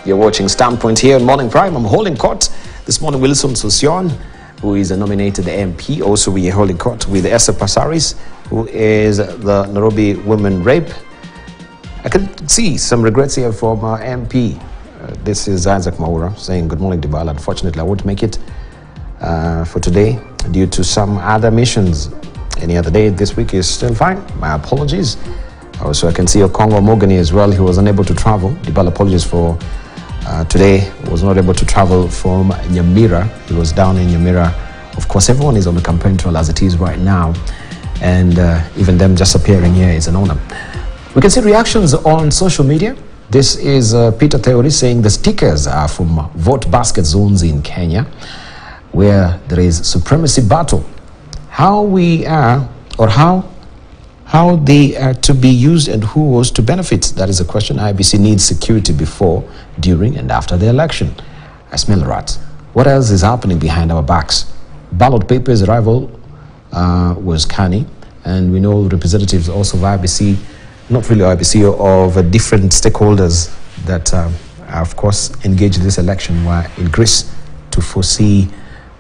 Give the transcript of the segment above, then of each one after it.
You're watching Standpoint here on Morning Prime. I'm holding court this morning. Wilson Sossion, who is a nominated MP. Also, we are holding court with Esther Passaris, who is the Nairobi women rape. I can see some regrets here from our MP. This is Isaac Maura saying, good morning, Dibala. Unfortunately, I won't make it for today due to some other missions. Any other day this week is still fine. My apologies. Also, I can see Okongo Mogani as well. He was unable to travel. Dibala, apologies for today. Was not able to travel from Nyamira. He was down in Nyamira. Of course, everyone is on the campaign trail as it is right now. And even them just appearing here is an honor. We can see reactions on social media. This is Peter Theory saying the stickers are from vote basket zones in Kenya, where there is supremacy battle. How we are, or how they are to be used and who was to benefit? That is a question. IEBC needs security before, during, and after the election. I smell rats. What else is happening behind our backs? Ballot papers arrival was canny, and we know representatives also of IEBC, not really IEBC, of different stakeholders that are, of course, engaged in this election were in Greece to foresee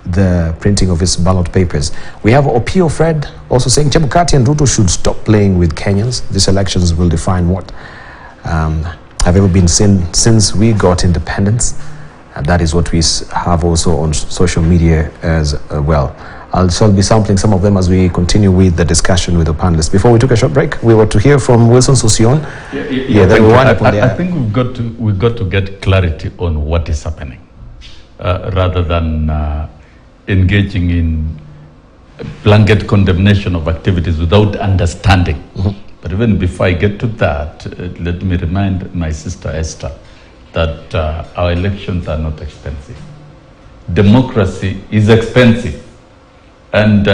the printing of his ballot papers. We have Opio Fred also saying Chebukati and Ruto should stop playing with Kenyans. These elections will define what have ever been seen since we got independence. And that is what we have also on social media as well. I shall be sampling some of them as we continue with the discussion with the panelists. Before we took a short break, we were to hear from Wilson Sossion. I think we've got to get clarity on what is happening, rather than engaging in blanket condemnation of activities without understanding. But even before I get to that, let me remind my sister Esther that our elections are not expensive. Democracy is expensive. And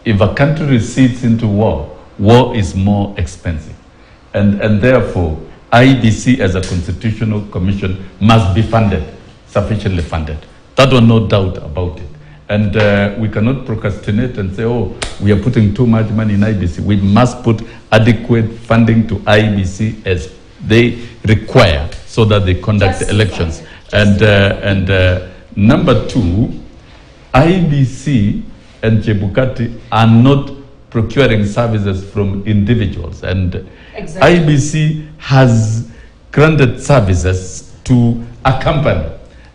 if a country recedes into war, war is more expensive. And therefore, IEBC as a constitutional commission must be funded, sufficiently funded. That one, no doubt about it. And we cannot procrastinate and say, oh, we are putting too much money in IEBC. We must put adequate funding to IEBC as they require so that they conduct elections. And number two, IEBC and Chebukati are not procuring services from individuals. And IEBC has granted services to a company.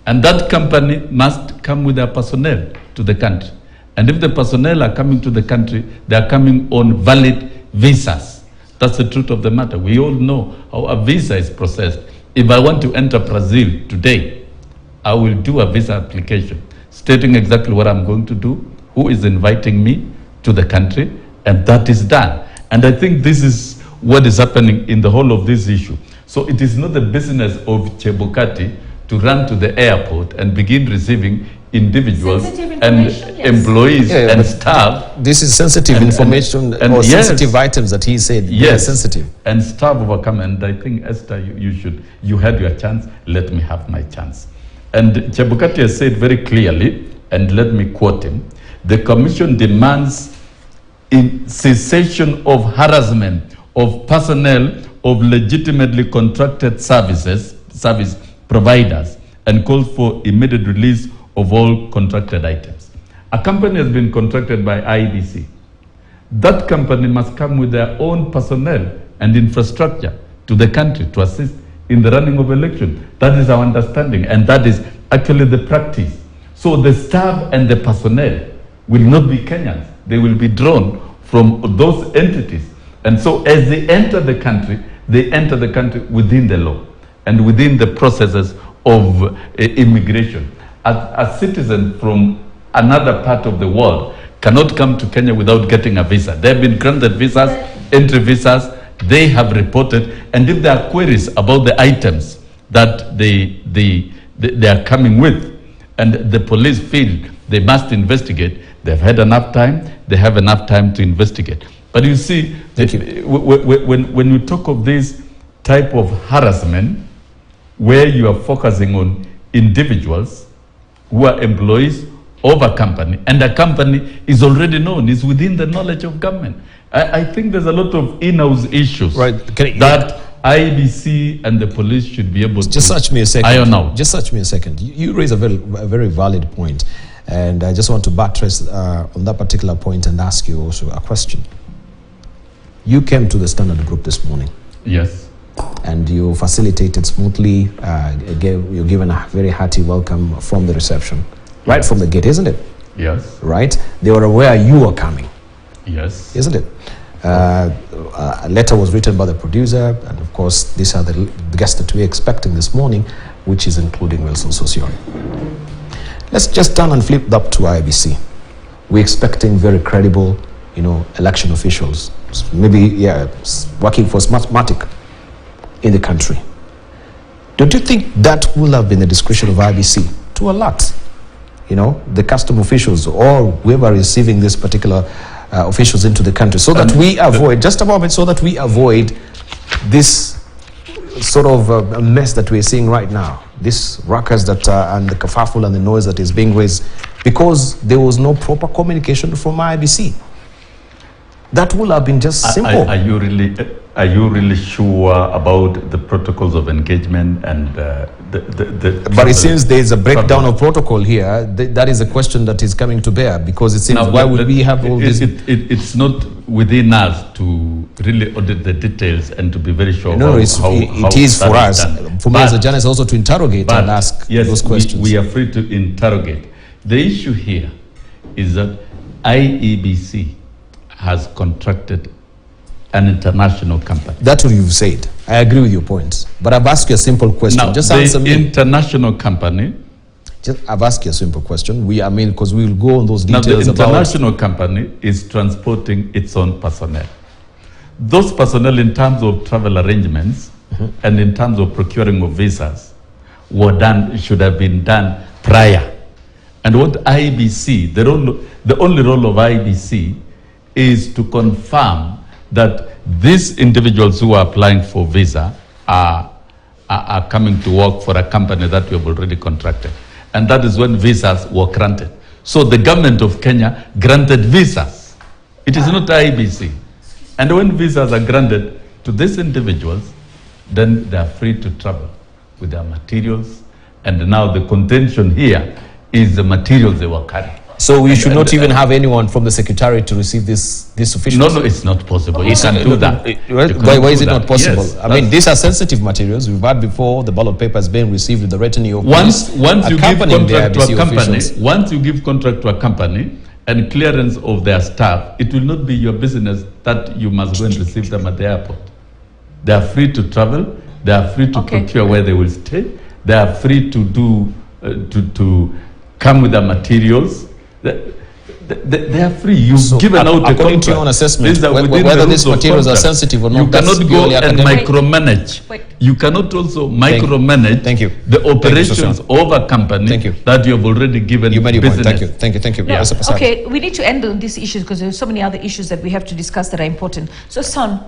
And that company must come with their personnel to the country. And if the personnel are coming to the country, they are coming on valid visas. That's the truth of the matter. We all know how a visa is processed. If I want to enter Brazil today, I will do a visa application stating exactly what I'm going to do, who is inviting me to the country, and that is done. And I think this is what is happening in the whole of this issue. So it is not the business of Chebukati to run to the airport and begin receiving individuals and employees and staff. This is sensitive information or sensitive items that he said. Yes, sensitive. And staff overcome. And I think, Esther, you had your chance. Let me have my chance. And Chebukati has said very clearly, and let me quote him, the commission demands in cessation of harassment of personnel of legitimately contracted service providers and calls for immediate release of all contracted items. A company has been contracted by IEBC. That company must come with their own personnel and infrastructure to the country to assist in the running of election. That is our understanding, and that is actually the practice. So the staff and the personnel will not be Kenyans. They will be drawn from those entities. And so as they enter the country within the law and within the processes of immigration. A citizen from another part of the world cannot come to Kenya without getting a visa. They have been granted visas, entry visas, they have reported, and if there are queries about the items that they are coming with, and the police feel they must investigate, they've had enough time, they have enough time to investigate. But you see, when you talk of this type of harassment, where you are focusing on individuals who are employees of a company, and a company is already known, is within the knowledge of government. I think there's a lot of in-house issues that IEBC and the police should be able to just search me a second. iron out. Just search me a second. You raise a very valid point, and I just want to buttress on that particular point and ask you also a question. You came to the Standard Group this morning. Yes. And you facilitated smoothly. You're given a very hearty welcome from the reception, right from the gate, isn't it? Yes. Right? They were aware you were coming. Yes. Isn't it? A letter was written by the producer, and of course, these are the guests that we're expecting this morning, which is including Wilson Sossion. Let's just turn and flip that to IEBC. We're expecting very credible, election officials, maybe, working for Smartmatic in the country. Don't you think that will have been the discretion of IEBC to alert, the custom officials or whoever is receiving this particular officials into the country, so that we avoid, just a moment, so that we avoid this sort of a mess that we're seeing right now, this ruckus that and the kerfuffle and the noise that is being raised because there was no proper communication from IEBC. That would have been just simple. Are you really sure about the protocols of engagement and But it seems there is a breakdown of protocol here. That is a question that is coming to bear, because it seems now, why would we have all this? It's not within us to really audit the details and to be very sure. No, it is for us, for me as a journalist, also to interrogate and ask those questions. We are free to interrogate. The issue here is that IEBC has contracted an international company. That's what you've said. I agree with your points. But I've asked you a simple question. Now, just answer me. International company. I've asked you a simple question. Because we will go on those details. Now, the international company is transporting its own personnel. Those personnel, in terms of travel arrangements and in terms of procuring of visas, should have been done prior. And what IEBC, the only role of IEBC is to confirm that these individuals who are applying for visa are coming to work for a company that we have already contracted. And that is when visas were granted. So the government of Kenya granted visas. It is not IEBC. And when visas are granted to these individuals, then they are free to travel with their materials. And now the contention here is the materials they were carrying. So we should not even have anyone from the Secretariat to receive this officials? No, it's not possible. You can't do that. Why is it not possible? Yes, I mean, these are sensitive materials. We've had before the ballot papers being received with the retinue of once you give contract to a company, once you give contract to a company and clearance of their staff, it will not be your business that you must go and receive them at the airport. They are free to travel. They are free to procure where they will stay. They are free to do to come with their materials. They are free. You've given out a contract. According to your own assessment, whether these materials are sensitive or not, you cannot go and micromanage. You cannot also micromanage the operations of a company that you have already given business. Thank you. No, okay, we need to end on these issues because there are so many other issues that we have to discuss that are important. So, Son,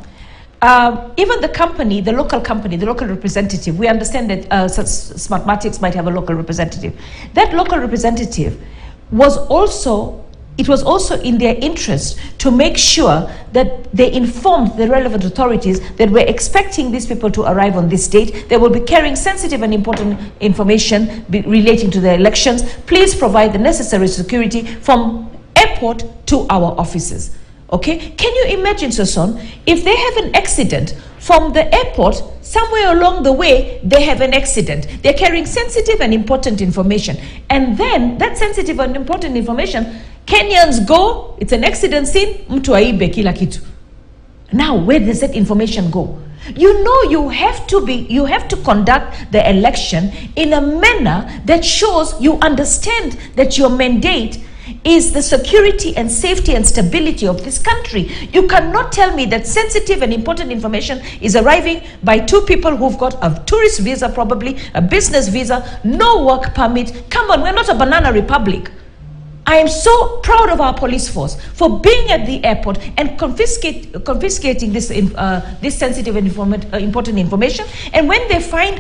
even the company, the local representative, we understand that Smartmatics might have a local representative. That local representative was also in their interest to make sure that they informed the relevant authorities that we're expecting these people to arrive on this date. They will be carrying sensitive and important information relating to the elections. Please provide the necessary security from airport to our offices. Okay, can you imagine, Sossion, if they have an accident from the airport, somewhere along the way, they have an accident. They're carrying sensitive and important information. And then that sensitive and important information, Kenyans go, it's an accident scene, mtu aibe kila kitu. Now, where does that information go? You know, you have to conduct the election in a manner that shows you understand that your mandate is the security and safety and stability of this country. You cannot tell me that sensitive and important information is arriving by two people who've got a tourist visa, probably a business visa, no work permit. Come on, we're not a banana republic. I am so proud of our police force for being at the airport and confiscating this sensitive and important information. And when they find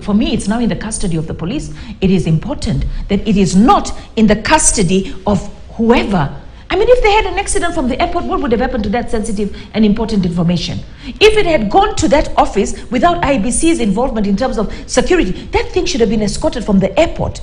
for me, it's now in the custody of the police. It is important that it is not in the custody of whoever I mean, if they had an accident from the airport, what would have happened to that sensitive and important information? If it had gone to that office without IEBC's involvement in terms of security, that thing should have been escorted from the airport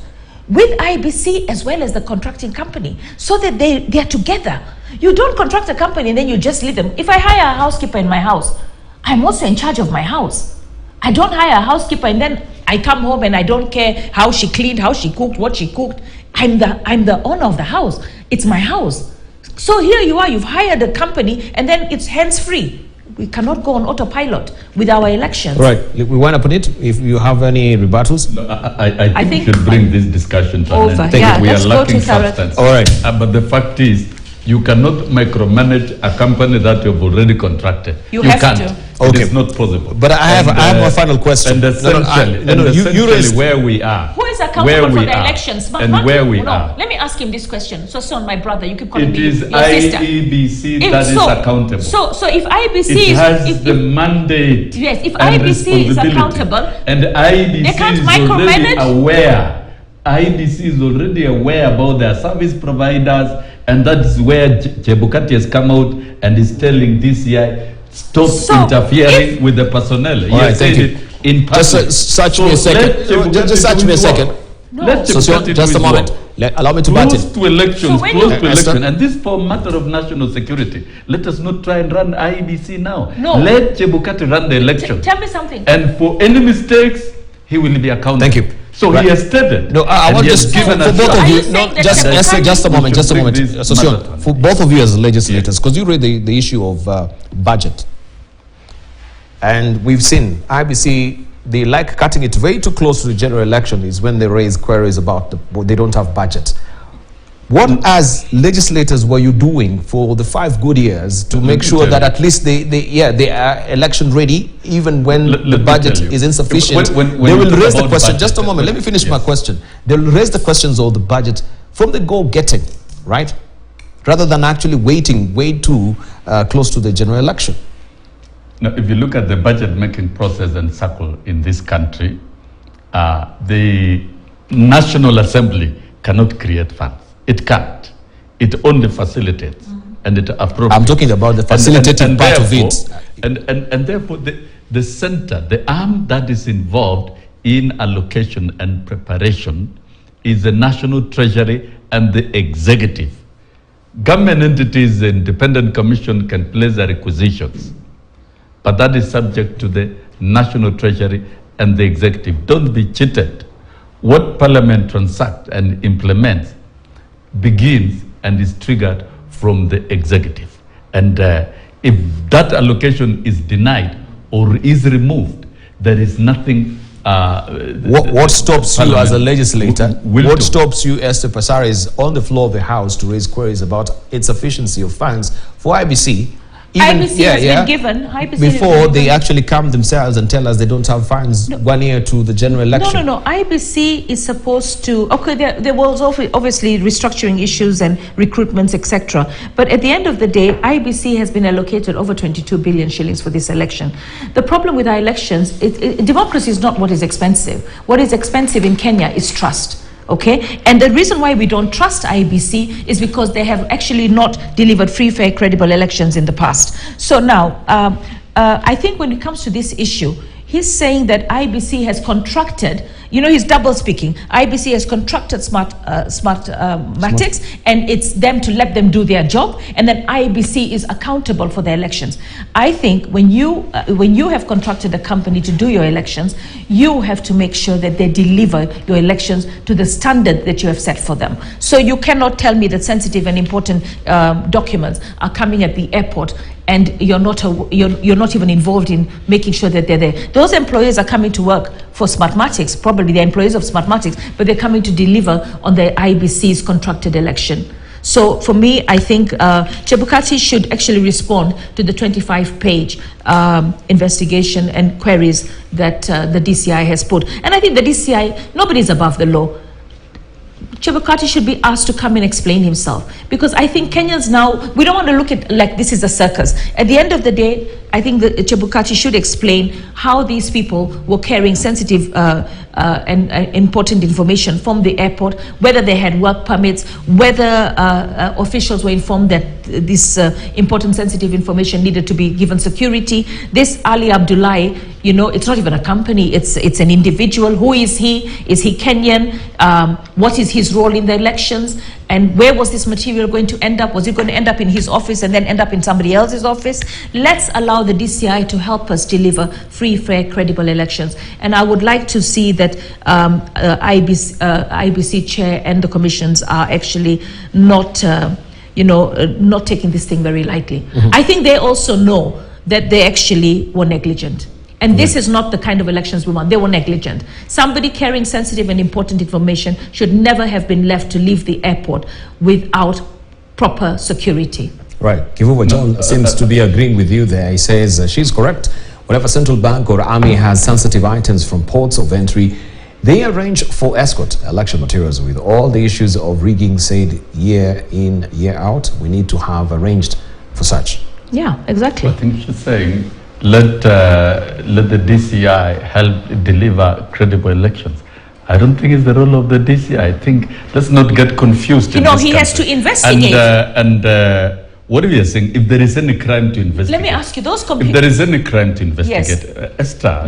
with IEBC as well as the contracting company, so that they are together. You don't contract a company and then you just leave them. If I hire a housekeeper in my house, I'm also in charge of my house. I don't hire a housekeeper and then I come home and I don't care how she cleaned, how she cooked, what she cooked. I'm the owner of the house. It's my house. So here you are, you've hired a company and then it's hands-free. We cannot go on autopilot with our elections. Right. We wind up on it. If you have any rebuttals. No, I think we should bring this discussion to over. an end. Yeah, we are let's go lacking to substance. All right. But the fact is, you cannot micromanage a company that you've already contracted. You have can't. to. It Okay. is not possible. But I have a final question. And essentially, you raised where we are. Who is accountable for the elections? And where we are. Let me ask him this question. Sossion, my brother, you keep calling It me is your sister. IEBC that is accountable. So if IEBC it is... has the mandate. Yes, if and IEBC is responsibility. accountable, and IEBC they can't is already micromanage. aware. IEBC is already aware about their service providers, and that's where Chebukati has come out and is telling DCI, stop interfering with the personnel. He All right, has said thank you. it in public. Just search me a second. Just search me a second. Let Sossion, Chebukati just do a his moment. work. Allow me to bat Close in. to elections, So when close you- to election, Esther? and this for matter of national security. Let us not try and run IEBC now. No. Let Chebukati run the election. Tell me something. And for any mistakes, he will be accountable. Thank you. So Right. he has stated. No, I and want he has just given for us both Are of you you. saying No, that just the Esther, just a We moment, should just a bring moment. this Sossion, matter to for both of you as legislators, because you raised the issue of budget, and we've seen IBC. They like cutting it way too close to the general election is when they raise queries about they don't have budget. What as legislators were you doing for the 5 good years to make sure that at least they are election ready even when Let the me budget tell you. is insufficient? When They you will talk raise the about question. budget, Just a moment. Let me finish my yes. question. They will raise the questions of the budget from the go-getting, right? Rather than actually waiting way too close to the general election. Now, if you look at the budget making process and cycle in this country, the National Assembly cannot create funds. It can't. It only facilitates and it appropriates. I'm talking about the facilitating part of it. And therefore, the center, the arm that is involved in allocation and preparation is the National Treasury and the Executive. Government entities, the Independent Commission can place their requisitions, but that is subject to the National Treasury and the Executive. Don't be cheated. What Parliament transacts and implements begins and is triggered from the Executive. And if that allocation is denied or is removed, there is nothing. What stops you as a legislator? What do. stops you, Esther Passaris, on the floor of the House to raise queries about insufficiency of funds for IBC? IEBC has been given. IEBC has Before been they given. actually come themselves and tell us they don't have funds 1 year to the general election. No. IEBC is supposed to... Okay, there was obviously restructuring issues and recruitments, etc. But at the end of the day, IEBC has been allocated over 22 billion shillings for this election. The problem with our elections, democracy is not what is expensive. What is expensive in Kenya is trust. Okay, and the reason why we don't trust IEBC is because they have actually not delivered free, fair, credible elections in the past. So now, I think when it comes to this issue, he's saying that IEBC has contracted, you know, he's double speaking. IEBC has contracted Smartmatics, and it's them to let them do their job, and then IEBC is accountable for the elections. I think when you have contracted a company to do your elections, you have to make sure that they deliver your elections to the standard that you have set for them. So you cannot tell me that sensitive and important documents are coming at the airport and you're not even involved in making sure that they're there. Those employees are coming to work for Smartmatics, probably they're employees of Smartmatics, but they're coming to deliver on the IEBC's contracted election. So for me, I think Chebukati should actually respond to the 25-page investigation and queries that the DCI has put. And I think the DCI, nobody's above the law. Chebukati should be asked to come and explain himself, because I think Kenyans now, we don't want to look at like this is a circus. At the end of the day, I think that Chebukati should explain how these people were carrying sensitive and important information from the airport, whether they had work permits, whether officials were informed that this important sensitive information needed to be given security. This Ali Abdullahi, you know, it's not even a company, it's an individual. Who is he? Is he Kenyan? What is his role in the elections? And where was this material going to end up? Was it going to end up in his office and then end up in somebody else's office? Let's allow the DCI to help us deliver free, fair, credible elections. And I would like to see that IEBC chair and the commissions are actually not, not taking this thing very lightly. I think they also know that they actually were negligent. And this is not the kind of elections we want. They were negligent. Somebody carrying sensitive and important information should never have been left to leave the airport without proper security. Right. Kivuva John seems to be agreeing with you there. He says she's correct. Whenever central bank or army has sensitive items from ports of entry, they arrange for escort election materials. With all the issues of rigging said year in, year out, we need to have arranged for such. Yeah, exactly. I think she's saying let the DCI help deliver credible elections. I don't think it's the role of the DCI. I think let's not get confused. You know, he has to investigate. And what are we saying? If there is any crime to investigate, let me ask you those. If there is any crime to investigate, yes. Esther,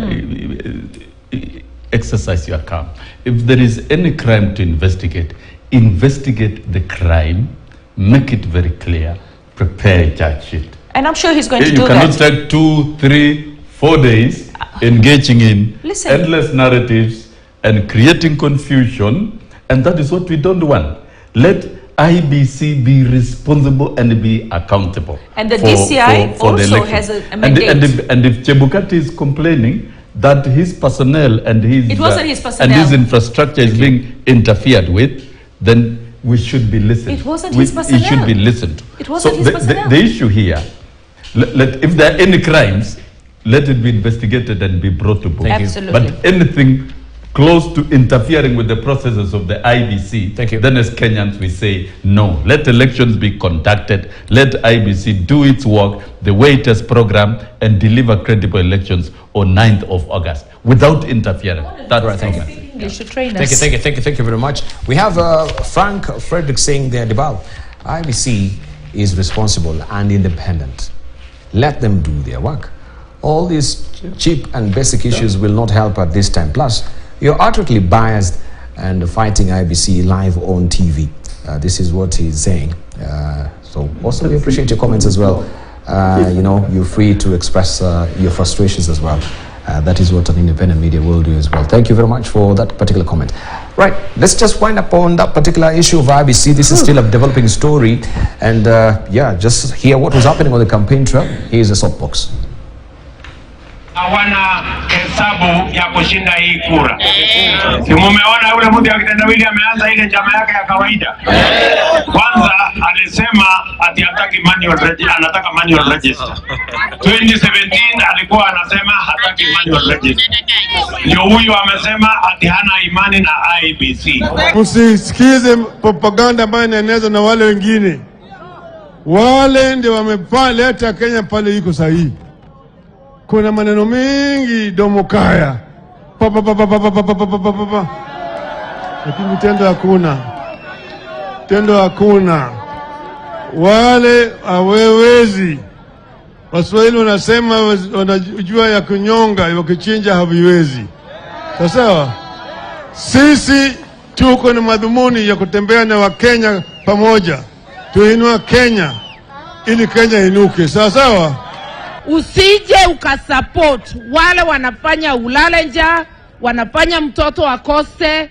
exercise your calm. If there is any crime to investigate, investigate the crime, make it very clear, prepare a charge sheet. And I'm sure he's going to do that. You cannot take 2, 3, 4 days engaging in endless narratives and creating confusion, and that is what we don't want. Let IEBC be responsible and be accountable. And the DCI for also has a mandate. And if Chebukati is complaining that his personnel and his infrastructure is being interfered with, then we should be listened. It wasn't his personnel. It should be listened to. It wasn't his personnel. The issue here, if there are any crimes, let it be investigated and be brought to book. Absolutely. But anything close to interfering with the processes of the IEBC, then as Kenyans we say, no. Let elections be conducted. Let IEBC do its work the way it has programmed and deliver credible elections on 9th of August without interference. That's right. Thank you. You should train us. Thank you very much. We have Frank Frederick saying there, Debal, IEBC is responsible and independent. Let them do their work. All these cheap and basic issues will not help at this time. Plus, you're utterly biased and fighting IEBC live on TV. This is what he's saying. So also we appreciate your comments as well. You're free to express your frustrations as well. That is what an independent media will do as well. Thank you very much for that particular comment. Right, let's just wind up on that particular issue of IEBC. This is still a developing story. And just hear what was happening on the campaign trail. Here's a soapbox. Hawana hesabu ya kushinda hii kura. Si mumeona yule mtu akitendawili ameanza ile chama yake ya kawaida. Kwanza alisema ati anataka manual register. 2017 alikuwa anasema hataki manual register. Ndio huyu amesema ati hana imani na IEBC. Usisikize propaganda ambayo inaenezwa na wale wengine. Wale ndio wamepaleta Kenya pale iko sahihi. Kuna maneno mengi domokaya. Lakini tendo hakuna. Wale hawawezi. Waswahili wanasema wanajua ya kunyonga, wakichinja haviwezi. Sawa? Sisi tuko na madhumuni ya kutembea na Wakenya pamoja. Tuinua Kenya ili Kenya inuke. Sawa? Usije ukasupport wale wanafanya ulale njaa, wanafanya mtoto akose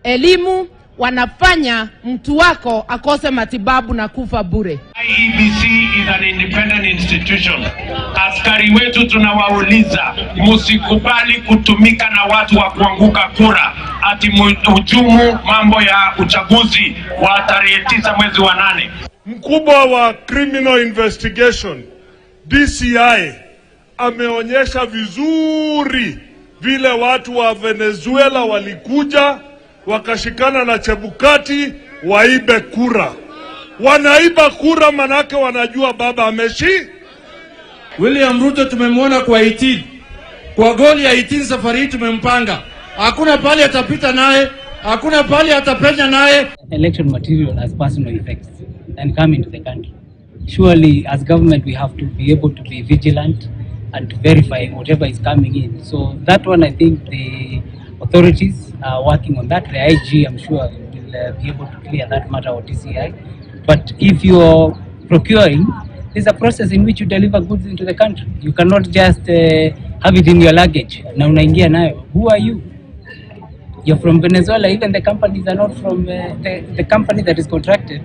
elimu, wanafanya mtu wako akose matibabu na kufa bure. IEBC is an independent institution. Askari wetu tunawauliza, msikubali kutumika na watu wa kuanguka kura, ati mhujumu mambo ya uchaguzi wa tarehe 9 mwezi wa 8. Mkubwa wa criminal investigation DCI ameonyesha vizuri vile watu wa Venezuela walikuja wakashikana na Chebukati waibe kura. Wanaiba kura manake wanajua baba William Ruto tumemwona kwa 18. Kwa goli ya 18 safari hii tumempanga. Hakuna pali atapita naye, hakuna pali atapenya naye. Election material has personal effects and come into the country. Surely as government we have to be able to be vigilant and to verify whatever is coming in. So that one, I think the authorities are working on that. The IG, I'm sure, will be able to clear that matter of DCI. But if you're procuring, there's a process in which you deliver goods into the country. You cannot just have it in your luggage. Na unaingia nayo. Who are you? You're from Venezuela. Even the companies are not from, the company that is contracted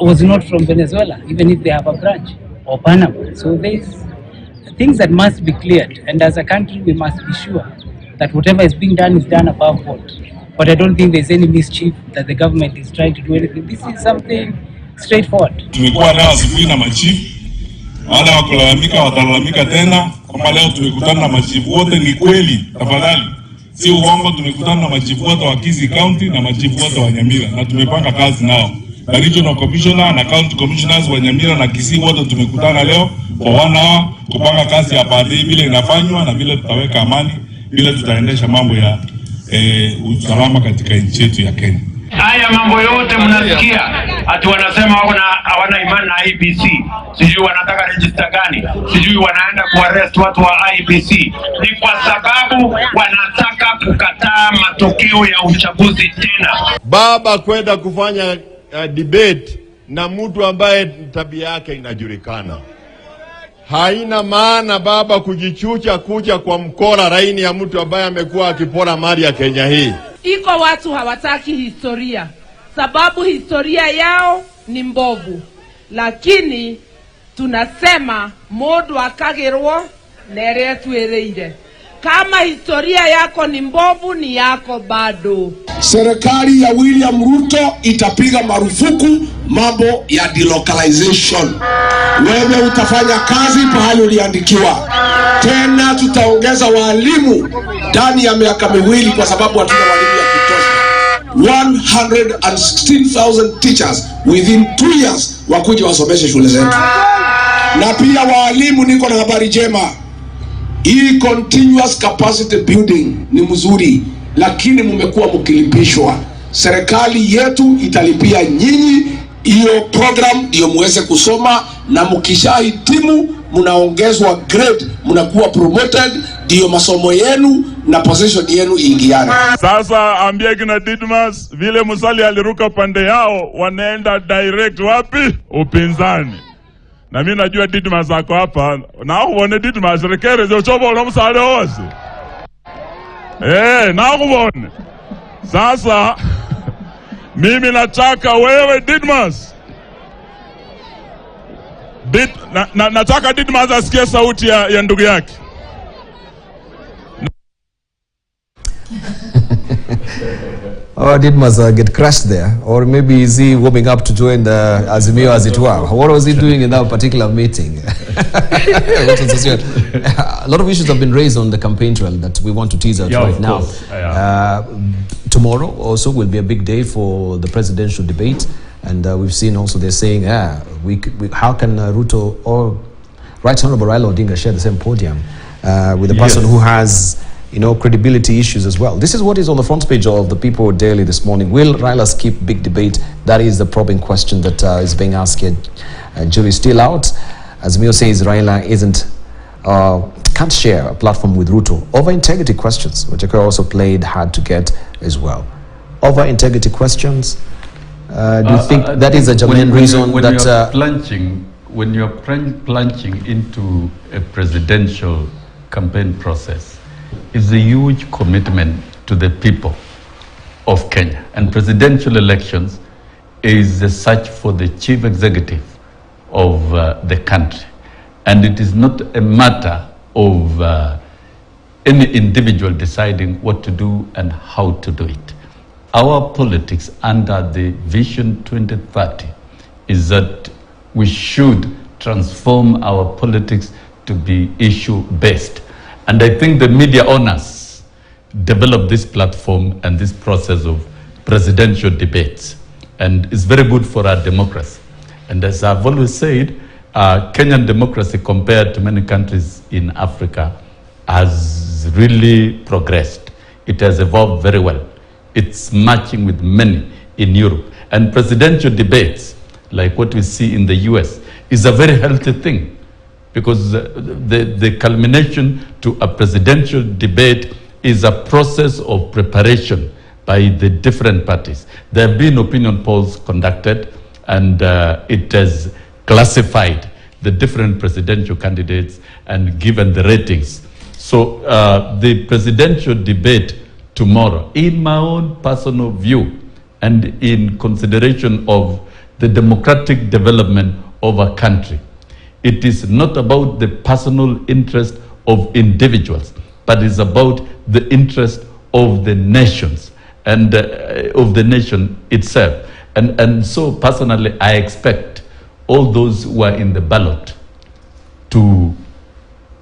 was not from Venezuela, even if they have a branch, or Panama. So there's things that must be cleared. And as a country, we must be sure that whatever is being done is done above board. But I don't think there's any mischief that the government is trying to do anything. This is something straightforward. Tumekuwa leo asubuhi na machifu. Wale wakulalamika watalalamika tena. Kama leo tumekutana na machifu wote, ni kweli, tafadhali. Si uongo, tumekutana na machifu wote wa Kisii County na machifu wote wa Nyamira. Na tumepanga kazi nao. Na regional commissioner na county commissioners wa Nyamira na Kisii wote tumekutana leo kwa 1 hour kupanga kazi ya baadhi vile inafanywa na vile tutaweka amani, vile tutaendesha mambo ya usalama katika nchi yetu ya Kenya. Haya mambo yote mnasikia ati wanasema hawana imani na IEBC. Sijui wanataka register gani. Sijui wanaenda kuarrest watu wa IEBC. Ni kwa sababu wanataka kukataa matokeo ya uchaguzi tena. Baba kwenda kufanya debate na mtu ambaye tabia yake inajulikana. Haina maana baba kujichucha kuja kwa mkora raini ya mtu ambaye amekuwa akipora mali ya Kenya hii. Iko watu hawataki historia, sababu historia yao ni mbovu. Lakini tunasema modu akagerwo neretu ereire. Kama historia yako ni mbovu, ni yako bado. Serikali ya William Ruto itapiga marufuku mambo ya delocalization. Wewe utafanya kazi pahali uliandikiwa. Tena tutaongeza walimu ndani ya miaka miwili kwa sababu hatuna walimu ya kutosha. 116,000 teachers within 2 years wakuja wasomeshe shule zetu. Na pia walimu, niko na habari njema. Hii continuous capacity building ni mzuri, lakini mmekuwa mkilipishwa. Serikali yetu italipia nyinyi hiyo program ndio muweze kusoma, na mkishahitimu mnaongezwa grade, mnakuwa promoted, ndio masomo yenu na position yenu ingiane. Sasa ambia kina Didmas vile Musali aliruka pande yao, wanaenda direct wapi? Upinzani. Na mimi najua Didmas ako hapa, na uone Didmas rekere zo chobo na msale wose. Na uone. Sasa mimi nataka wewe Didmas. Nataka Didmas asikie sauti ya ndugu yake. Or did Maza get crushed there? Or maybe is he warming up to join the Azimio as it were? What was he doing in that particular meeting? A lot of issues have been raised on the campaign trail that we want to tease out right now. Tomorrow also will be a big day for the presidential debate. And we've seen also they're saying, how can Ruto or Right Honorable Raila Odinga share the same podium with a person who has credibility issues as well. This is what is on the front page of the People Daily this morning. Will Raila skip big debate? That is the probing question that is being asked here. Jury still out. Azimio says Raila can't share a platform with Ruto over integrity questions, which also played hard to get as well. Over integrity questions, do you think that is a genuine reason that... When you're plunging into a presidential campaign process, is a huge commitment to the people of Kenya. And presidential elections is the search for the chief executive of the country. And it is not a matter of any individual deciding what to do and how to do it. Our politics under the Vision 2030 is that we should transform our politics to be issue-based. And I think the media owners developed this platform and this process of presidential debates. And it's very good for our democracy. And as I've always said, Kenyan democracy compared to many countries in Africa has really progressed. It has evolved very well. It's matching with many in Europe. And presidential debates, like what we see in the US, is a very healthy thing, because the culmination to a presidential debate is a process of preparation by the different parties. There have been opinion polls conducted, and it has classified the different presidential candidates and given the ratings. So the presidential debate tomorrow, in my own personal view and in consideration of the democratic development of a country, it is not about the personal interest of individuals, but it's about the interest of the nations and of the nation itself. And so personally, I expect all those who are in the ballot to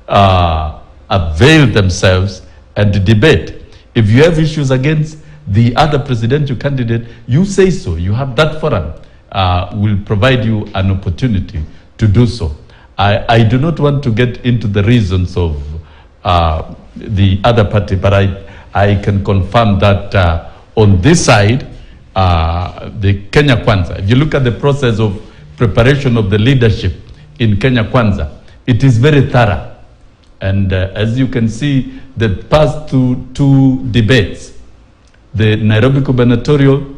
avail themselves and debate. If you have issues against the other presidential candidate, you say so. You have that forum. Will provide you an opportunity to do so. I do not want to get into the reasons of the other party, but I can confirm that on this side, the Kenya Kwanza, if you look at the process of preparation of the leadership in Kenya Kwanza, it is very thorough. And as you can see, the past two debates, the Nairobi gubernatorial,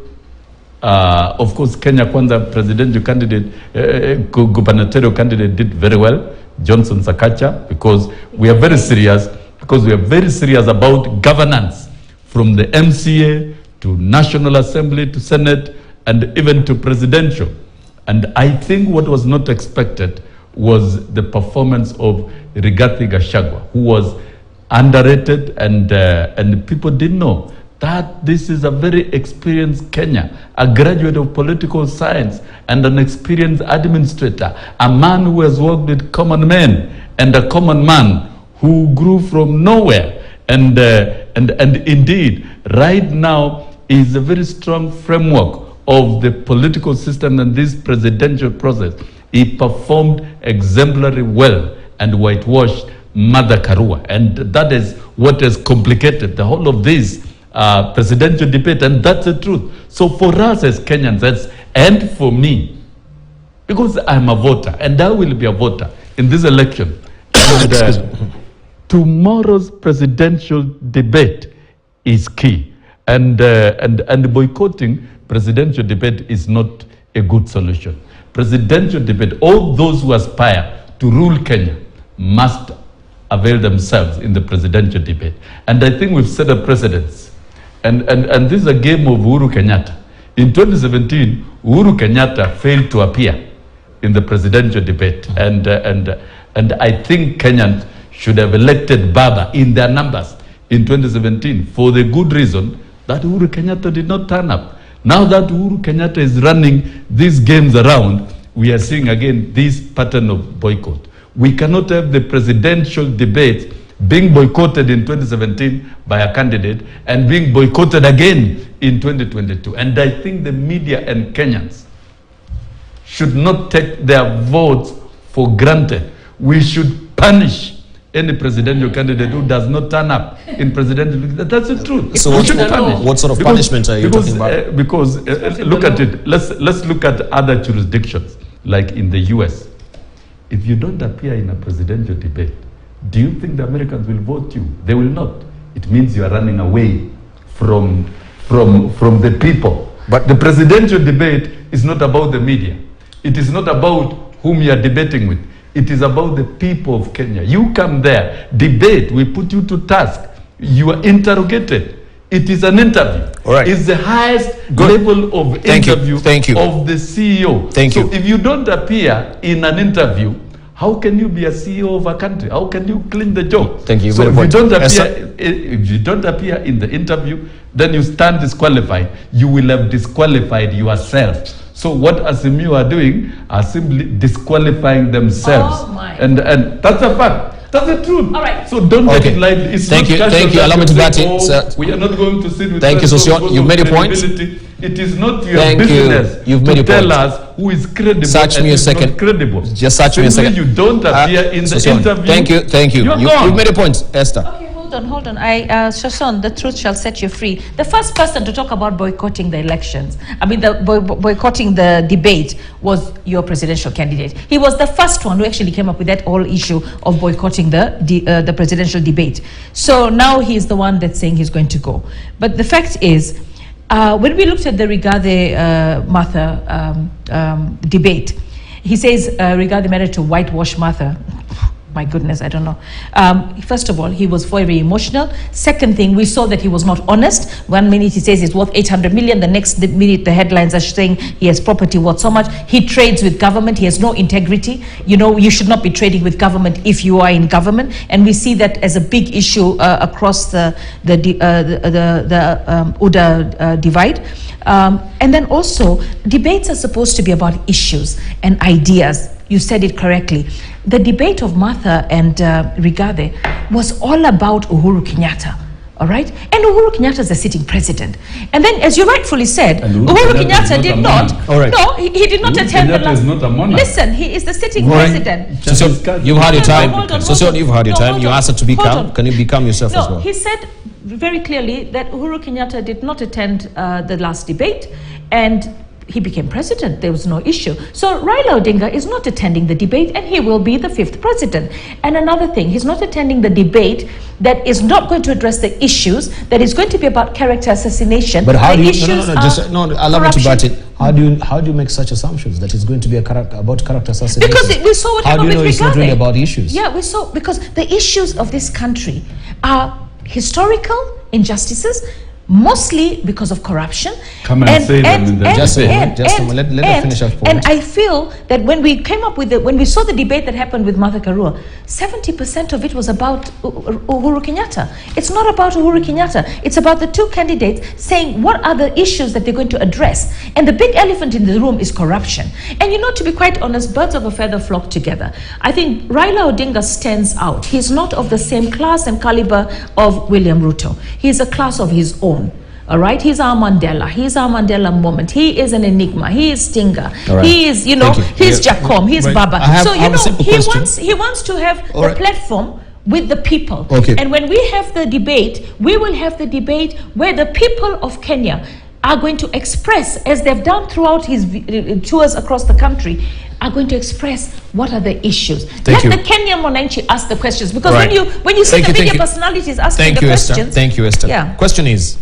of course, Kenya Kwanza presidential candidate, gubernatorial candidate did very well, Johnson Sakaja, because we are very serious, about governance, from the MCA to National Assembly to Senate and even to presidential. And I think what was not expected was the performance of Rigathi Gachagua, who was underrated, and people didn't know that this is a very experienced Kenyan, a graduate of political science and an experienced administrator, a man who has worked with common men and a common man who grew from nowhere. And indeed, right now is a very strong framework of the political system and this presidential process. He performed exemplary well and whitewashed Mother Karua. And that is what has complicated the whole of this presidential debate, and that's the truth. So for us as Kenyans, and for me, because I'm a voter, and I will be a voter in this election, and, tomorrow's presidential debate is key. And boycotting presidential debate is not a good solution. Presidential debate, all those who aspire to rule Kenya must avail themselves in the presidential debate. And I think we've set a precedence. And this is a game of Uhuru Kenyatta. In 2017, Uhuru Kenyatta failed to appear in the presidential debate. And I think Kenyans should have elected Baba in their numbers in 2017 for the good reason that Uhuru Kenyatta did not turn up. Now that Uhuru Kenyatta is running these games around, we are seeing again this pattern of boycott. We cannot have the presidential debates being boycotted in 2017 by a candidate and being boycotted again in 2022. And I think the media and Kenyans should not take their votes for granted. We should punish any presidential candidate who does not turn up in presidential. That's the truth. So what sort of punishment are you talking about? Because look at it. Let's look at other jurisdictions, like in the US. If you don't appear in a presidential debate, do you think the Americans will vote you? They will not. It means you are running away from the people. But the presidential debate is not about the media. It is not about whom you are debating with. It is about the people of Kenya. You come there, debate, we put you to task. You are interrogated. It is an interview. All right. It's the highest level of interview of the CEO. So if you don't appear in an interview, how can you be a CEO of a country? How can you clean the job? Thank you. So if you don't appear in the interview, then you stand disqualified. You will have disqualified yourself. So what Asimiu are doing are simply disqualifying themselves. Oh my. And that's a fact. That's the truth. All right. So don't get it lightly. It's Thank you. Allow me to bat it, sir. We are not going to sit with. Thank you, Sossion. You've made a point. It is not your business You've made to a tell point. us who is credible. Search me a second. Not credible. Just search me a second. You don't appear in the Sossion, interview. Thank you. You've made a point, Esther. Okay, hold on. Sossion, the truth shall set you free. The first person to talk about boycotting the elections, boycotting the debate, was your presidential candidate. He was the first one who actually came up with that whole issue of boycotting the presidential debate. So now he's the one that's saying he's going to go. But the fact is, when we looked at the Rigathi Martha debate, he says Rigathi married to whitewash Martha. My goodness, I don't know. First of all, he was very emotional. Second thing, we saw that he was not honest. 1 minute he says it's worth 800 million. The next minute the headlines are saying he has property worth so much. He trades with government. He has no integrity. You know, you should not be trading with government if you are in government. And we see that as a big issue across the UDA divide. And then also, debates are supposed to be about issues and ideas. You said it correctly. The debate of Martha and Rigathi was all about Uhuru Kenyatta, all right? And Uhuru Kenyatta is the sitting president. And then, as you rightfully said, Uhuru Kenyatta did not. All right. No, he did not attend the last. Is not a monarch. Listen, he is the sitting president. So you've had your time. So you've had your time. You hold asked her to become. Can you become yourself as well? No, he said very clearly that Uhuru Kenyatta did not attend the last debate, and he became president. There was no issue. So Raila Odinga is not attending the debate, and he will be the 5th president. And another thing, he's not attending the debate that is not going to address the issues, that is going to be about character assassination. But how the do you allow me to bat it. How do you make such assumptions that it's going to be about character assassination? Because we saw what happened with Rigathi. How do you know it's not really about issues? Yeah, we saw, because the issues of this country are historical injustices, mostly because of corruption. Come and say them in the just a moment. Let her finish her point. And I feel that when we came up with when we saw the debate that happened with Martha Karua, 70% of it was about Uhuru Kenyatta. It's not about Uhuru Kenyatta. It's about the two candidates saying what are the issues that they're going to address. And the big elephant in the room is corruption. And you know, to be quite honest, birds of a feather flock together. I think Raila Odinga stands out. He's not of the same class and caliber of William Ruto. He's a class of his own. All right, he's our Mandela. He's our Mandela moment. He is an enigma. He is Stinger. Right. He is, he's Jacom. He's Baba. He wants to have a platform with the people. Okay. And when we have the debate, we will have the debate where the people of Kenya are going to express, as they've done throughout his tours across the country, are going to express what are the issues. Let the Kenyan Mwananchi ask the questions, because when you see the media personalities asking the questions. Thank you, Esther. Yeah. Question is,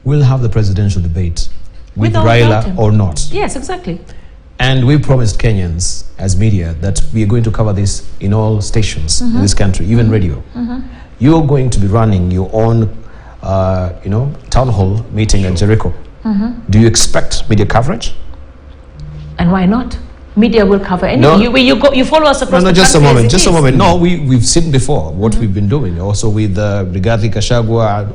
we'll have the presidential debate with Raila or not. Yes, exactly. And we promised Kenyans as media that we are going to cover this in all stations in this country, even radio. You're going to be running your own town hall meeting at Jericho. Do you expect media coverage? And why not? Media will cover anything. No. You follow us across the country. Just a moment. No, we've seen before what we've been doing. Also with Rigathi Gachagua,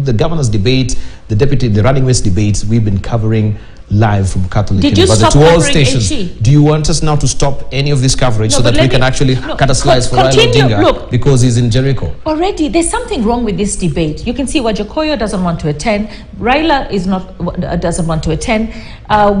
the governor's debate, the running mates debates, we've been covering live from Catholic. Did you stop covering HE? Do you want us now to stop any of this coverage so that we can actually cut a slice for Raila Odinga because he's in Jericho? Already, there's something wrong with this debate. You can see Wajakoya doesn't want to attend. Raila doesn't want to attend.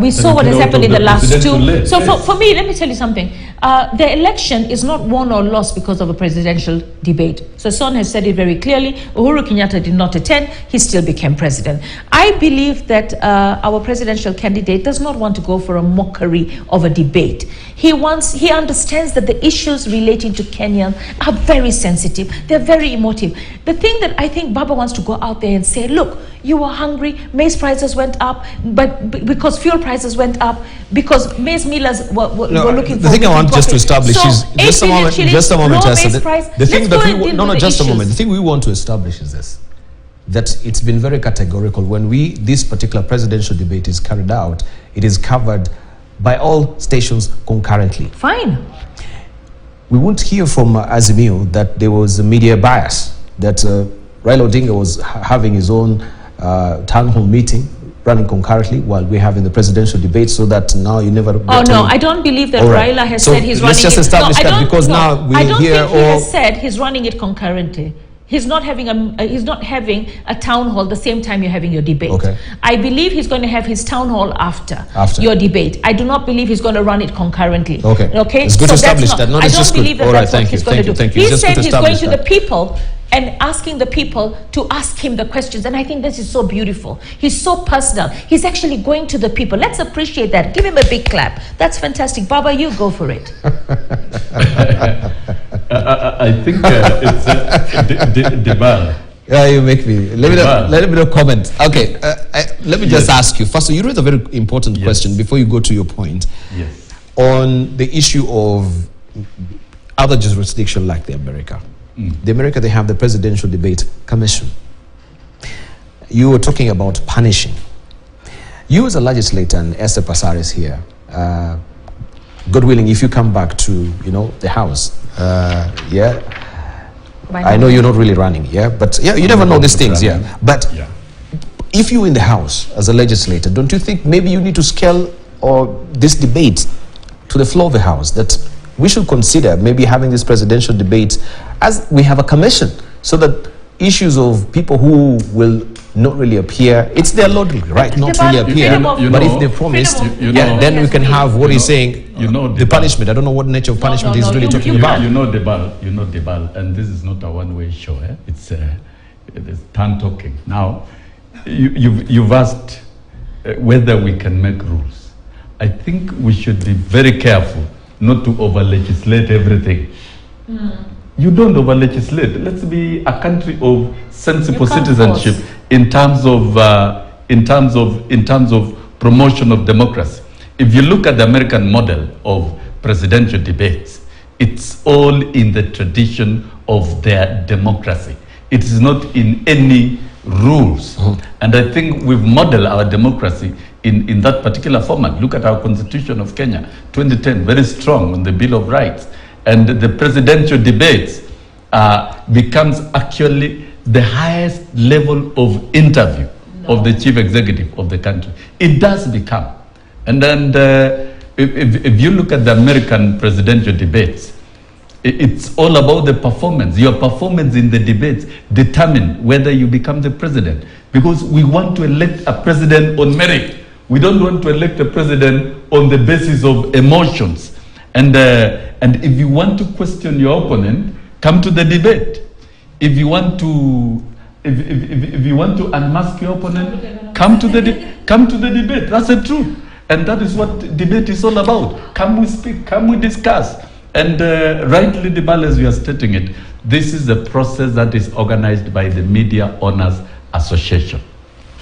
We saw what has happened in the last two. So for me, let me tell you something. The election is not won or lost because of a presidential debate. Sossion has said it very clearly. Uhuru Kenyatta did not attend. He still became president. I believe that our presidential candidate does not want to go for a mockery of a debate. He understands that the issues relating to Kenya are very sensitive. They're very emotive. The thing that I think Baba wants to go out there and say, look, you were hungry, maize prices went up, but because fuel prices went up, because maize millers were looking for. The thing I want just to establish is just a moment. The thing we want to establish is this: that it's been very categorical. When this particular presidential debate is carried out, it is covered by all stations concurrently. Fine. We won't hear from Azimio that there was a media bias, that Raila Odinga was having his own town hall meeting running concurrently while we're having the presidential debate, so that now you never... Oh, no, I don't believe that Raila has said he's running it. Let's just establish that, because now we hear... I don't think he has said he's running it concurrently. He's not having a town hall the same time you're having your debate. Okay. I believe he's going to have his town hall after your debate. I do not believe he's going to run it concurrently. Okay. Okay. It's good to establish that. I don't believe that that's what he's going to do. He said he's going to the people and asking the people to ask him the questions. And I think this is so beautiful. He's so personal. He's actually going to the people. Let's appreciate that. Give him a big clap. That's fantastic. Baba, you go for it. I think it's Debal. Yeah, you make me. Let me comment. Okay, let me just ask you. First, you raised a very important question before you go to your point. Yes. On the issue of other jurisdictions like the America. The America, they have the Presidential Debate Commission. You were talking about punishing. You as a legislator and Esther Passaris here, God willing, if you come back to, the House, I know you're not really running, but you never know these things, But if you're in the House as a legislator, don't you think maybe you need to scale this debate to the floor of the House, that we should consider maybe having this presidential debate as we have a commission, so that issues of people who will not really appear, it's their logic, right, not really appear, but if they promise, then we can have what he's saying, the punishment. I don't know what nature of punishment he's really talking about. Debal, and this is not a one-way show, it's tongue talking. Now, you've asked whether we can make rules. I think we should be very careful not to over-legislate everything. You don't over-legislate. Let's be a country of sensible citizenship in terms of promotion of democracy. If you look at the American model of presidential debates, it's all in the tradition of their democracy. It is not in any rules. And I think we've modeled our democracy in that particular format. Look at our Constitution of Kenya, 2010, very strong on the Bill of Rights. And the presidential debates becomes actually the highest level of interview of the chief executive of the country. It does become. And then if you look at the American presidential debates, it's all about the performance. Your performance in the debates determine whether you become the president. Because we want to elect a president on merit. We don't want to elect a president on the basis of emotions. And if you want to question your opponent, come to the debate. If you want to, if you want to unmask your opponent, come to the debate. That's the truth, and that is what debate is all about. Come we speak, come we discuss, and rightly, Debal, as you are stating it, this is a process that is organized by the Media Owners Association,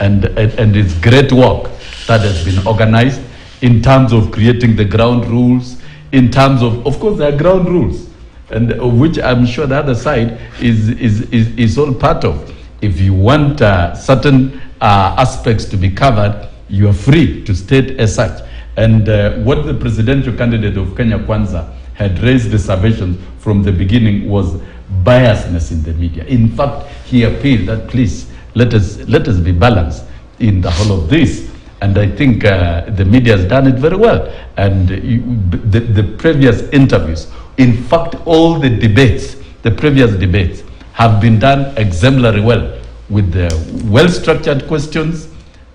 and it's great work that has been organized in terms of creating the ground rules. In terms of course, there are ground rules, and which I'm sure the other side is all part of. If you want certain aspects to be covered, you are free to state as such. And what the presidential candidate of Kenya Kwanza had raised reservations from the beginning was biasness in the media. In fact, he appealed that please let us be balanced in the whole of this. And I think the media has done it very well. And the previous interviews, in fact, all the debates, the previous debates, have been done exemplary well, with the well-structured questions.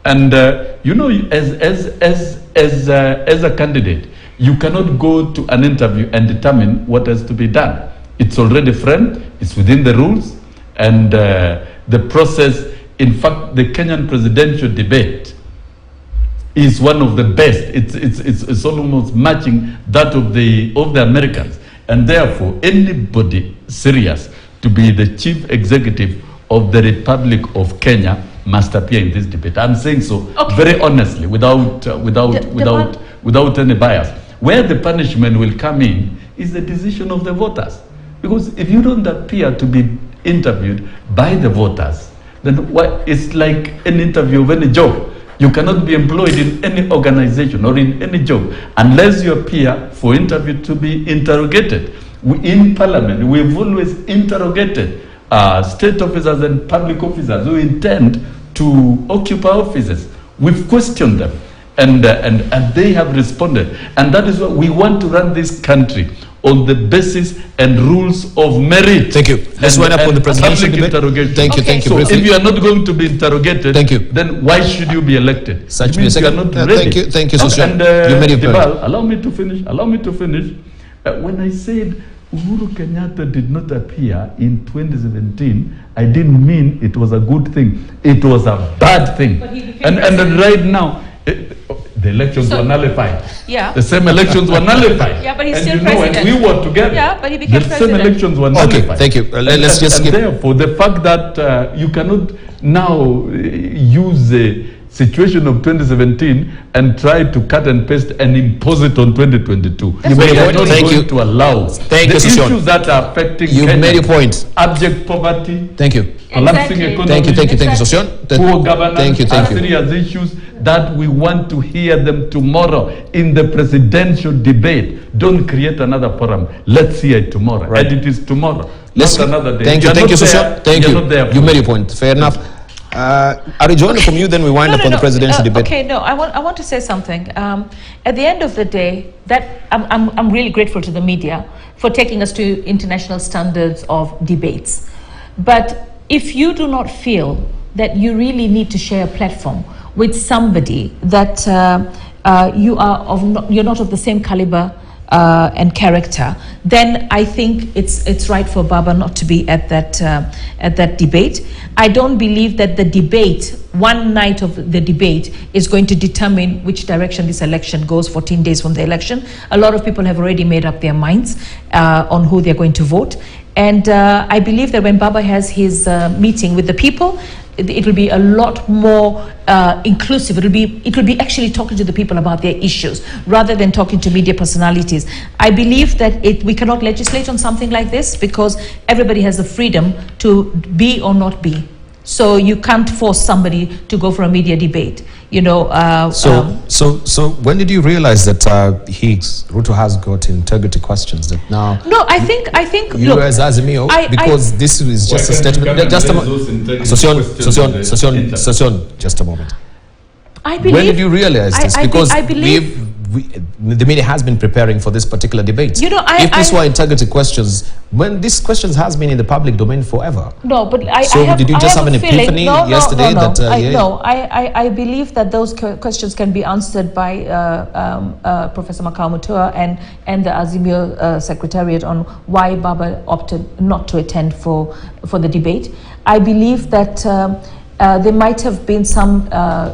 And as a candidate, you cannot go to an interview and determine what has to be done. It's already framed. It's within the rules, and the process. In fact, the Kenyan presidential debate is one of the best. It's almost matching that of the Americans, and therefore anybody serious to be the chief executive of the Republic of Kenya must appear in this debate. I'm saying so very honestly, without any bias. Where the punishment will come in is the decision of the voters, because if you don't appear to be interviewed by the voters, then it's like an interview of any job. You cannot be employed in any organization or in any job unless you appear for interview to be interrogated. In Parliament, we've always interrogated state officers and public officers who intend to occupy offices. We've questioned them, and they have responded. And that is what we want to run this country on the basis and rules of merit. Thank you. Let's wind up on the presidential debate. Thank you. Thank you. So briefly. if you are not going to be interrogated, thank you. Then why should you be elected? Such means you are not ready. Thank you, Sossion. And you made your Dibal, allow me to finish. When I said Uhuru Kenyatta did not appear in 2017, I didn't mean it was a good thing. It was a bad thing. And right now, the elections were nullified. Yeah. The same elections were nullified. Yeah, but he's and still president. president. And we were together. Yeah, but he became the president. The same elections were nullified. Okay, thank you. Let's just skip. Therefore, the fact that you cannot now use the situation of 2017 and try to cut and paste and impose it on 2022. You made your point. Thank you. To allow the issues that are affecting Kenya. You made your point. Abject poverty. Thank you. Collapsing economy. Thank you, Sossion. Poor governance. Thank you. Serious issues that we want to hear them tomorrow in the presidential debate. Don't create another forum. Let's hear it tomorrow. Right. And it is tomorrow. Not another day. Thank you, Sossion. Thank you. You made your point. Fair enough. Arijono, from you, then we wind up on the presidential debate. Okay, no, I want to say something. At the end of the day, that I'm really grateful to the media for taking us to international standards of debates. But if you do not feel that you really need to share a platform with somebody that you're not of the same caliber and character, then I think it's right for Baba not to be at that debate. I don't believe that the debate, one night of the debate, is going to determine which direction this election goes 14 days from the election. A lot of people have already made up their minds on who they're going to vote. And I believe that when Baba has his meeting with the people, it will be a lot more inclusive. It will be actually talking to the people about their issues rather than talking to media personalities. I believe that we cannot legislate on something like this because everybody has the freedom to be or not be. So you can't force somebody to go for a media debate. You know. So when did you realize that Ruto has got integrity questions that now? No, I think. You look, as Azimio, because this is just a statement. Just a moment. Sossion, just a moment. I believe. When did you realize this? Because I believe. The media has been preparing for this particular debate. You know, if these were integrity questions, when these questions has been in the public domain forever. No, but did you just have an epiphany yesterday? I believe that those questions can be answered by Professor Makau Mutua and the Azimio Secretariat on why Baba opted not to attend for the debate. I believe that there might have been some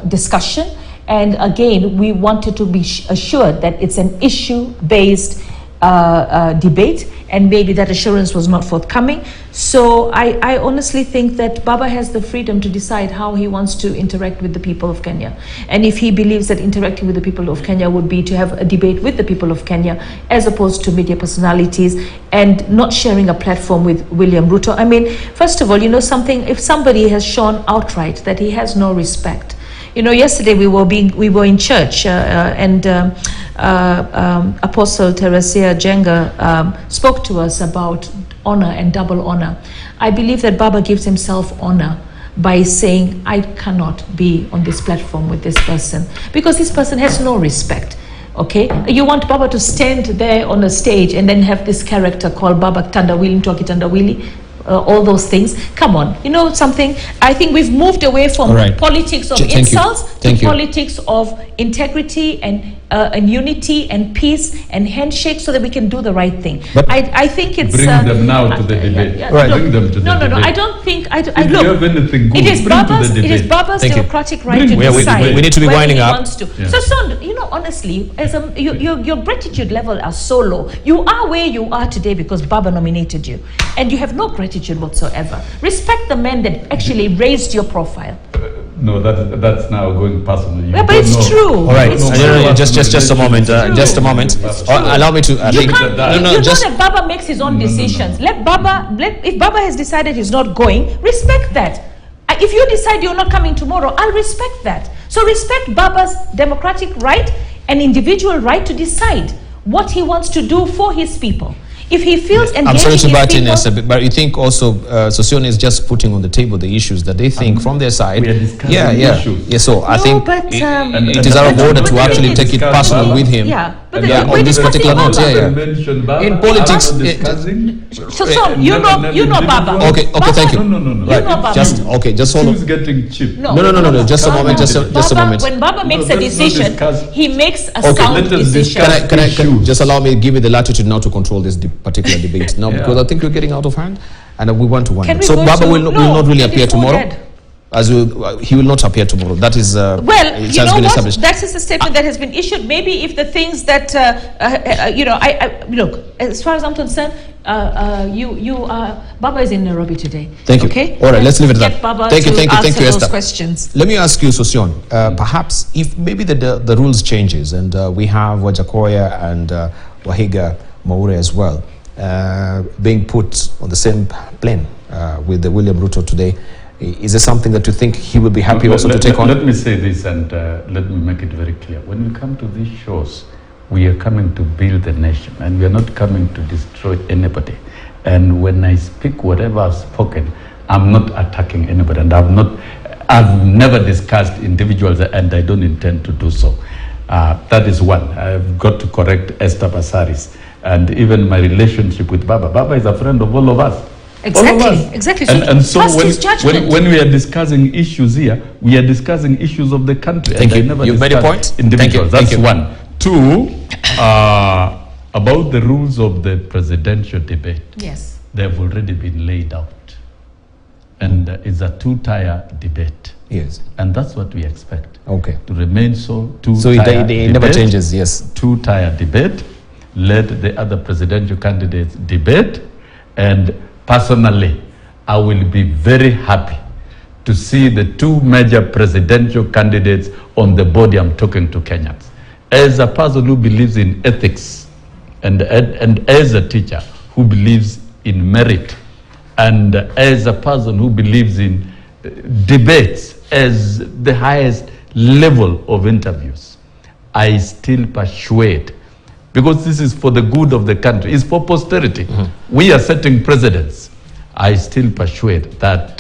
discussion. And again, we wanted to be assured that it's an issue-based debate, and maybe that assurance was not forthcoming. So I honestly think that Baba has the freedom to decide how he wants to interact with the people of Kenya. And if he believes that interacting with the people of Kenya would be to have a debate with the people of Kenya, as opposed to media personalities, and not sharing a platform with William Ruto. I mean, first of all, you know something, if somebody has shown outright that he has no respect. You know, yesterday we were in church and Apostle Teresia Jenga spoke to us about honor and double honor. I believe that Baba gives himself honor by saying, I cannot be on this platform with this person because this person has no respect. Okay, you want Baba to stand there on a stage and then have this character called Baba Tandawili, Mtoki Tandawili, all those things. Come on, you know something? I think we've moved away from politics of insults to politics of integrity and unity and peace and handshake, so that we can do the right thing. But I think it's bring them now to the debate. Right. Bring them to the debate. No. I don't think. If you have anything good, it is Baba's Thank democratic you. right to decide. We need to be winding up. Wants to. Yeah. So, son, you know, honestly, as your gratitude level are so low. You are where you are today because Baba nominated you, and you have no gratitude whatsoever. Respect the man that actually raised your profile. No, that's now going personal. Yeah, but it's true. All right, just a moment. Just a moment. Allow me to. You know that Baba makes his own decisions. Let Baba. If Baba has decided he's not going, respect that. If you decide you're not coming tomorrow, I'll respect that. So respect Baba's democratic right and individual right to decide what he wants to do for his people. If he feels engaging, I'm sorry to butt in, people, but you think also Sossion is just putting on the table the issues that they think from their side. We are discussing issues. Yeah, so I think but, it is out of order to actually take it personal with him. Yeah, but on this particular note. In politics, so you know Baba. Okay, thank you. No. Right. You know Baba. Just hold on. Who's getting cheap? No, just a moment, just a moment. When Baba makes a let's not decision, discuss. he makes a Okay, sound let us decision. discuss. Can I issues. just allow me, give me the latitude now to control this particular debate now, because I think we're getting out of hand, and we want to wind Can up. we So go Baba to- will no, not really it appear is all tomorrow. dead. He will not appear tomorrow. That is Well, it you has know been what? established. That is a statement that has been issued. Maybe if the things that I look, as far as I'm concerned, Baba is in Nairobi today. Thank you. Okay. All right, let's leave it at Get that. Baba Thank you, to answer those Esther. questions. Let me ask you, Sossion, perhaps if maybe the rules changes and we have Wajakoya and Wahiga Maure as well being put on the same plane with the William Ruto today, is there something that you think he will be happy also to take on? Let me say this, and let me make it very clear. When we come to these shows, we are coming to build the nation, and we are not coming to destroy anybody. And when I speak whatever I've spoken, I'm not attacking anybody, and I've never discussed individuals, and I don't intend to do so. That is one. I've got to correct Esther Basaris, and even my relationship with Baba. Baba is a friend of all of us. Exactly. And so trust his judgment. when we are discussing issues here, we are discussing issues of the country. Thank and you. I never You've made a discuss point. Individuals. Thank you. That's one. Two, about the rules of the presidential debate. Yes. They have already been laid out. And it's a two-tier debate. Yes. And that's what we expect. Okay. To remain so. So it never changes, yes. Two-tier debate. Let the other presidential candidates debate. And personally, I will be very happy to see the two major presidential candidates on the podium talking to Kenyans. As a person who believes in ethics and as a teacher who believes in merit, and as a person who believes in debates as the highest level of interviews, I still persuade, because this is for the good of the country, it's for posterity. We are setting precedents. I still persuade that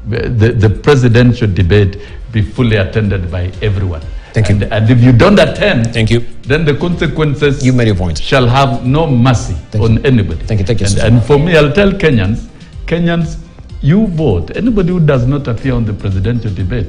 the presidential debate be fully attended by everyone. Thank you. And if you don't attend, thank you, then the consequences you made your point. Shall have no mercy on anybody. Thank you. And for me, I'll tell Kenyans, you vote. Anybody who does not appear on the presidential debate,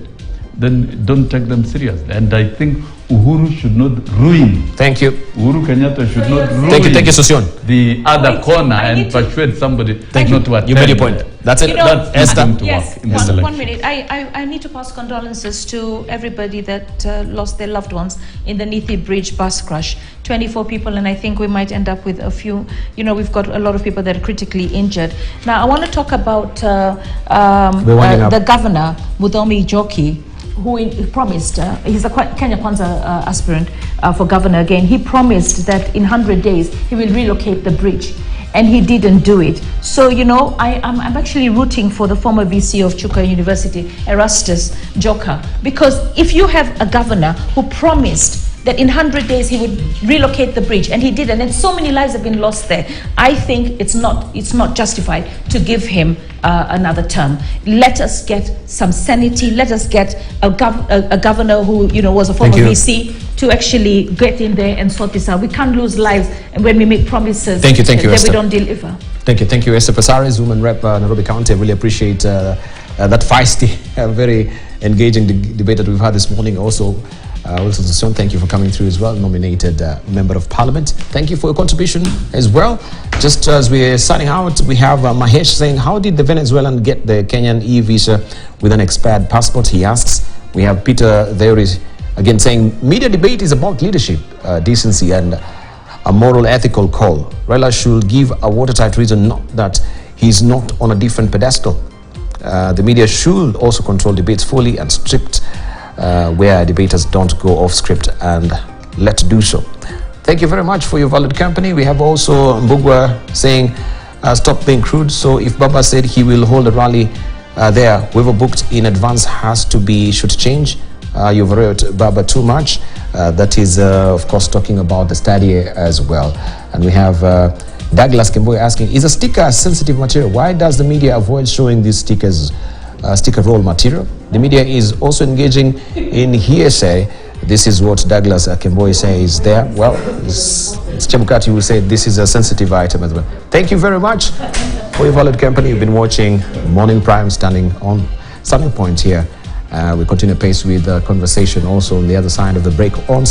then don't take them seriously. And I think Uhuru should not ruin. Thank you. Uhuru Kenyatta should not ruin. Thank you, Sossion. The other corner and persuade somebody not to attend. You made your point. That's it. That's Esther. Yes. One minute. I need to pass condolences to everybody that lost their loved ones in the Nithi Bridge bus crash. 24 people, and I think we might end up with a few. We've got a lot of people that are critically injured. Now, I want to talk about the governor, Muthomi Njoki, who promised, he's a Kenya Kwanza aspirant for governor again. He promised that in 100 days he will relocate the bridge, and he didn't do it. So, I'm actually rooting for the former VC of Chuka University, Erastus Joka, because if you have a governor who promised that in 100 days he would relocate the bridge, and he didn't, and so many lives have been lost there, I think it's not justified to give him another term. Let us get some sanity. Let us get a governor who was a former VC to actually get in there and sort this out. We can't lose lives when we make promises that we don't deliver. Thank you, Esther Pasaris, Women Rep Nairobi County. I really appreciate that feisty, very engaging debate that we've had this morning. Also, Sossion, thank you for coming through as well, nominated Member of Parliament. Thank you for your contribution as well. Just as we're signing out, we have Mahesh saying, how did the Venezuelan get the Kenyan e-visa with an expired passport, he asks. We have Peter there is again saying, media debate is about leadership, decency and a moral ethical call. Raila should give a watertight reason, not that he's not on a different pedestal. The media should also control debates fully and strict where debaters don't go off script, and let's do so. Thank you very much for your valued company. We have also Mbugwa saying stop being crude. So if Baba said he will hold a rally there, whoever booked in advance should change. You've read Baba too much. That is of course talking about the study as well. And we have Douglas Kemboy asking, is a sticker sensitive material? Why does the media avoid showing these stickers, sticker roll material? The media is also engaging in hearsay. This is what Douglas Kemboy says there. Well, it's Chebukati who said this is a sensitive item as well. Thank you very much for your valued company. You've been watching Morning Prime, standing point here. We continue pace with the conversation also on the other side of the break on